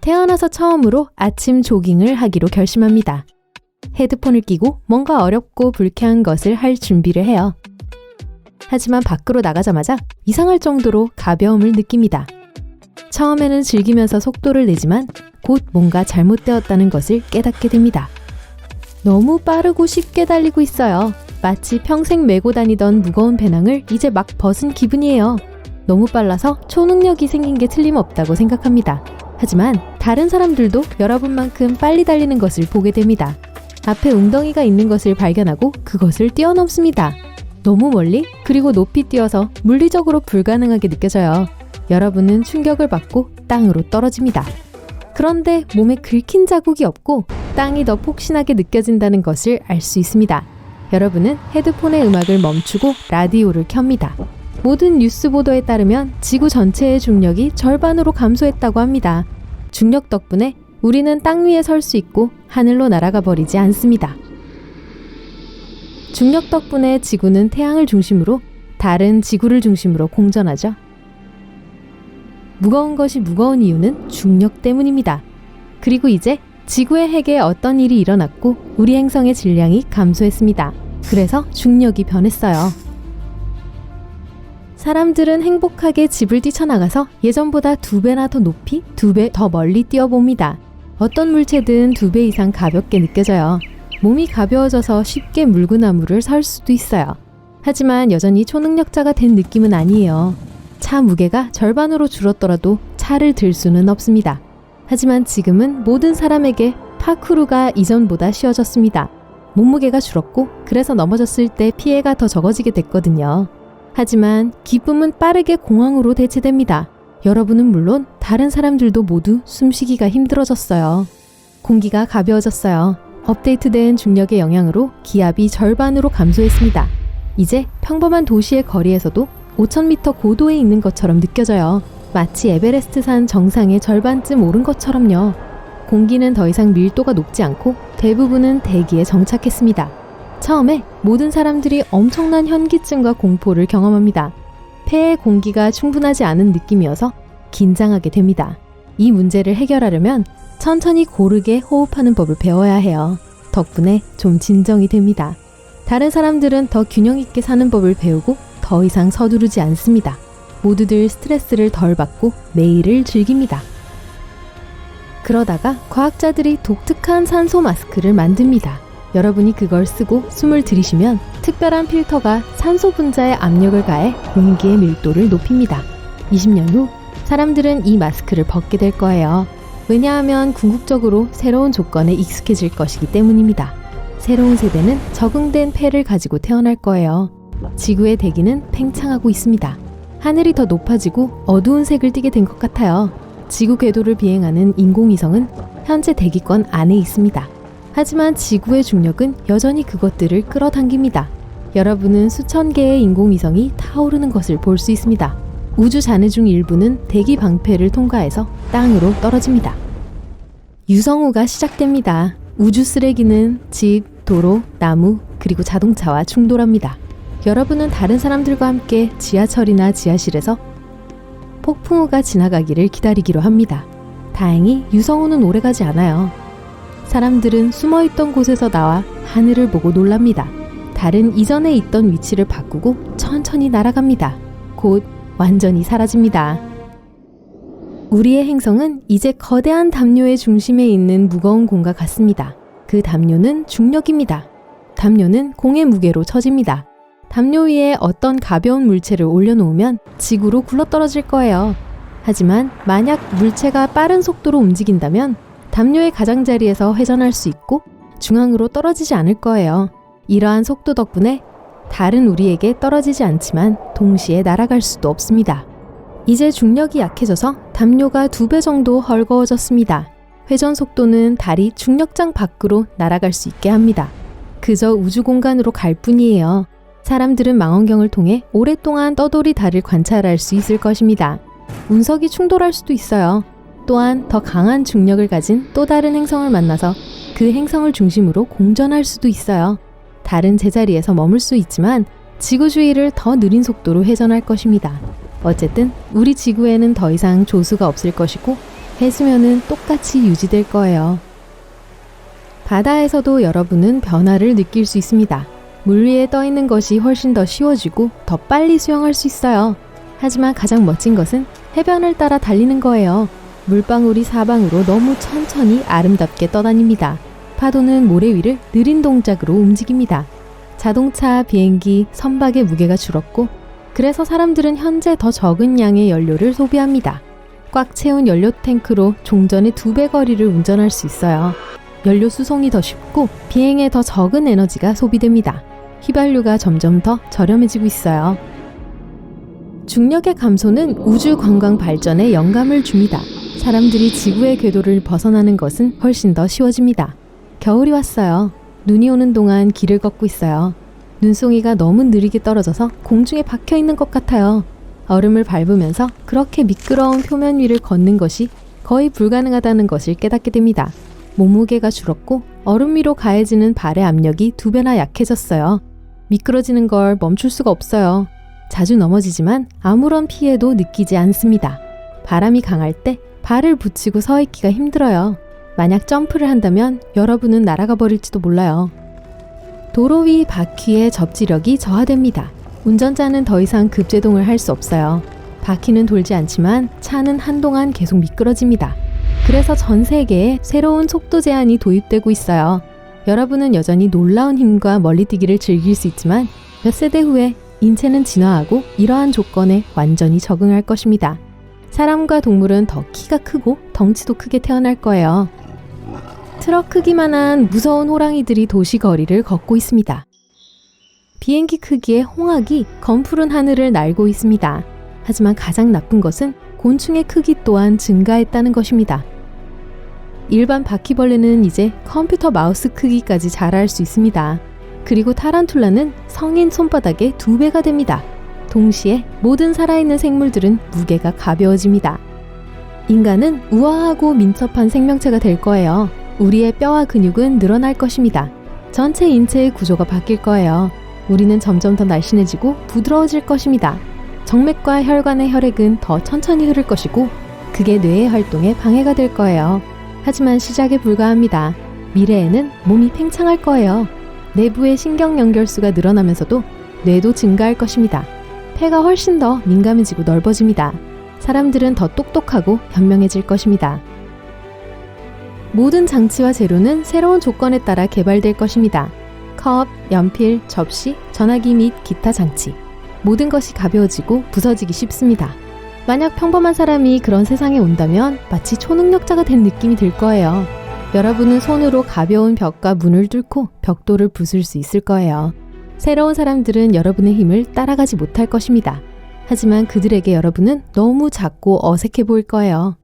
태어나서 처음으로 아침 조깅을 하기로 결심합니다. 헤드폰을 끼고 뭔가 어렵고 불쾌한 것을 할 준비를 해요. 하지만 밖으로 나가자마자 이상할 정도로 가벼움을 느낍니다. 처음에는 즐기면서 속도를 내지만 곧 뭔가 잘못되었다는 것을 깨닫게 됩니다. 너무 빠르고 쉽게 달리고 있어요. 마치 평생 메고 다니던 무거운 배낭을 이제 막 벗은 기분이에요. 너무 빨라서 초능력이 생긴 게 틀림없다고 생각합니다. 하지만 다른 사람들도 여러분만큼 빨리 달리는 것을 보게 됩니다. 앞에 웅덩이가 있는 것을 발견하고 그것을 뛰어넘습니다. 너무 멀리 그리고 높이 뛰어서 물리적으로 불가능하게 느껴져요. 여러분은 충격을 받고 땅으로 떨어집니다. 그런데 몸에 긁힌 자국이 없고 땅이 더 폭신하게 느껴진다는 것을 알 수 있습니다. 여러분은 헤드폰의 음악을 멈추고 라디오를 켭니다. 모든 뉴스 보도에 따르면 지구 전체의 중력이 절반으로 감소했다고 합니다. 중력 덕분에 우리는 땅 위에 설 수 있고 하늘로 날아가 버리지 않습니다. 중력 덕분에 지구는 태양을 중심으로 달은 지구를 중심으로 공전하죠. 무거운 것이 무거운 이유는 중력 때문입니다. 그리고 이제 지구의 핵에 어떤 일이 일어났고 우리 행성의 질량이 감소했습니다. 그래서 중력이 변했어요. 사람들은 행복하게 집을 뛰쳐나가서 예전보다 2배나 더 높이, 2배 더 멀리 뛰어봅니다. 어떤 물체든 2배 이상 가볍게 느껴져요. 몸이 가벼워져서 쉽게 물구나무를 설 수도 있어요. 하지만 여전히 초능력자가 된 느낌은 아니에요. 차 무게가 절반으로 줄었더라도 차를 들 수는 없습니다. 하지만 지금은 모든 사람에게 파쿠르가 이전보다 쉬워졌습니다. 몸무게가 줄었고 그래서 넘어졌을 때 피해가 더 적어지게 됐거든요. 하지만 기쁨은 빠르게 공황으로 대체됩니다. 여러분은 물론 다른 사람들도 모두 숨쉬기가 힘들어졌어요. 공기가 가벼워졌어요. 업데이트된 중력의 영향으로 기압이 절반으로 감소했습니다. 이제 평범한 도시의 거리에서도 5,000m 고도에 있는 것처럼 느껴져요. 마치 에베레스트 산 정상의 절반쯤 오른 것처럼요. 공기는 더 이상 밀도가 높지 않고 대부분은 대기에 정착했습니다. 처음에 모든 사람들이 엄청난 현기증과 공포를 경험합니다. 폐에 공기가 충분하지 않은 느낌이어서 긴장하게 됩니다. 이 문제를 해결하려면 천천히 고르게 호흡하는 법을 배워야 해요. 덕분에 좀 진정이 됩니다. 다른 사람들은 더 균형 있게 사는 법을 배우고 더 이상 서두르지 않습니다. 모두들 스트레스를 덜 받고 매일을 즐깁니다. 그러다가 과학자들이 독특한 산소 마스크를 만듭니다. 여러분이 그걸 쓰고 숨을 들이쉬면 특별한 필터가 산소 분자에 압력을 가해 공기의 밀도를 높입니다. 20년 후 사람들은 이 마스크를 벗게 될 거예요. 왜냐하면 궁극적으로 새로운 조건에 익숙해질 것이기 때문입니다. 새로운 세대는 적응된 폐를 가지고 태어날 거예요. 지구의 대기는 팽창하고 있습니다. 하늘이 더 높아지고 어두운 색을 띠게 된 것 같아요. 지구 궤도를 비행하는 인공위성은 현재 대기권 안에 있습니다. 하지만 지구의 중력은 여전히 그것들을 끌어당깁니다. 여러분은 수천 개의 인공위성이 타오르는 것을 볼 수 있습니다. 우주 잔해 중 일부는 대기 방패를 통과해서 땅으로 떨어집니다. 유성우가 시작됩니다. 우주 쓰레기는 집, 도로, 나무, 그리고 자동차와 충돌합니다. 여러분은 다른 사람들과 함께 지하철이나 지하실에서 폭풍우가 지나가기를 기다리기로 합니다. 다행히 유성우는 오래가지 않아요. 사람들은 숨어있던 곳에서 나와 하늘을 보고 놀랍니다. 달은 이전에 있던 위치를 바꾸고 천천히 날아갑니다. 곧 완전히 사라집니다. 우리의 행성은 이제 거대한 담요의 중심에 있는 무거운 공과 같습니다. 그 담요는 중력입니다. 담요는 공의 무게로 처집니다. 담요 위에 어떤 가벼운 물체를 올려놓으면 지구로 굴러떨어질 거예요. 하지만 만약 물체가 빠른 속도로 움직인다면 담요의 가장자리에서 회전할 수 있고 중앙으로 떨어지지 않을 거예요. 이러한 속도 덕분에 달은 우리에게 떨어지지 않지만 동시에 날아갈 수도 없습니다. 이제 중력이 약해져서 담요가 2배 정도 헐거워졌습니다. 회전 속도는 달이 중력장 밖으로 날아갈 수 있게 합니다. 그저 우주 공간으로 갈 뿐이에요. 사람들은 망원경을 통해 오랫동안 떠돌이 달을 관찰할 수 있을 것입니다. 운석이 충돌할 수도 있어요. 또한 더 강한 중력을 가진 또 다른 행성을 만나서 그 행성을 중심으로 공전할 수도 있어요. 달은 제자리에서 머물 수 있지만 지구 주위를 더 느린 속도로 회전할 것입니다. 어쨌든 우리 지구에는 더 이상 조수가 없을 것이고 해수면은 똑같이 유지될 거예요. 바다에서도 여러분은 변화를 느낄 수 있습니다. 물 위에 떠 있는 것이 훨씬 더 쉬워지고 더 빨리 수영할 수 있어요. 하지만 가장 멋진 것은 해변을 따라 달리는 거예요. 물방울이 사방으로 너무 천천히 아름답게 떠다닙니다. 파도는 모래 위를 느린 동작으로 움직입니다. 자동차, 비행기, 선박의 무게가 줄었고 그래서 사람들은 현재 더 적은 양의 연료를 소비합니다. 꽉 채운 연료 탱크로 종전의 2배 거리를 운전할 수 있어요. 연료 수송이 더 쉽고 비행에 더 적은 에너지가 소비됩니다. 휘발유가 점점 더 저렴해지고 있어요. 중력의 감소는 우주 관광 발전에 영감을 줍니다. 사람들이 지구의 궤도를 벗어나는 것은 훨씬 더 쉬워집니다. 겨울이 왔어요. 눈이 오는 동안 길을 걷고 있어요. 눈송이가 너무 느리게 떨어져서 공중에 박혀 있는 것 같아요. 얼음을 밟으면서 그렇게 미끄러운 표면 위를 걷는 것이 거의 불가능하다는 것을 깨닫게 됩니다. 몸무게가 줄었고 얼음 위로 가해지는 발의 압력이 2배나 약해졌어요. 미끄러지는 걸 멈출 수가 없어요. 자주 넘어지지만 아무런 피해도 느끼지 않습니다. 바람이 강할 때 발을 붙이고 서 있기가 힘들어요. 만약 점프를 한다면 여러분은 날아가 버릴지도 몰라요. 도로 위 바퀴의 접지력이 저하됩니다. 운전자는 더 이상 급제동을 할 수 없어요. 바퀴는 돌지 않지만 차는 한동안 계속 미끄러집니다. 그래서 전 세계에 새로운 속도 제한이 도입되고 있어요. 여러분은 여전히 놀라운 힘과 멀리뛰기를 즐길 수 있지만 몇 세대 후에 인체는 진화하고 이러한 조건에 완전히 적응할 것입니다. 사람과 동물은 더 키가 크고 덩치도 크게 태어날 거예요. 트럭 크기만한 무서운 호랑이들이 도시 거리를 걷고 있습니다. 비행기 크기의 홍학이 검푸른 하늘을 날고 있습니다. 하지만 가장 나쁜 것은 곤충의 크기 또한 증가했다는 것입니다. 일반 바퀴벌레는 이제 컴퓨터 마우스 크기까지 자랄 수 있습니다. 그리고 타란툴라는 성인 손바닥의 2배가 됩니다. 동시에 모든 살아있는 생물들은 무게가 가벼워집니다. 인간은 우아하고 민첩한 생명체가 될 거예요. 우리의 뼈와 근육은 늘어날 것입니다. 전체 인체의 구조가 바뀔 거예요. 우리는 점점 더 날씬해지고 부드러워질 것입니다. 정맥과 혈관의 혈액은 더 천천히 흐를 것이고 그게 뇌의 활동에 방해가 될 거예요. 하지만 시작에 불과합니다. 미래에는 몸이 팽창할 거예요. 내부의 신경 연결수가 늘어나면서도 뇌도 증가할 것입니다. 폐가 훨씬 더 민감해지고 넓어집니다. 사람들은 더 똑똑하고 현명해질 것입니다. 모든 장치와 재료는 새로운 조건에 따라 개발될 것입니다. 컵, 연필, 접시, 전화기 및 기타 장치. 모든 것이 가벼워지고 부서지기 쉽습니다. 만약 평범한 사람이 그런 세상에 온다면 마치 초능력자가 된 느낌이 들 거예요. 여러분은 손으로 가벼운 벽과 문을 뚫고 벽돌을 부술 수 있을 거예요. 새로운 사람들은 여러분의 힘을 따라가지 못할 것입니다. 하지만 그들에게 여러분은 너무 작고 어색해 보일 거예요.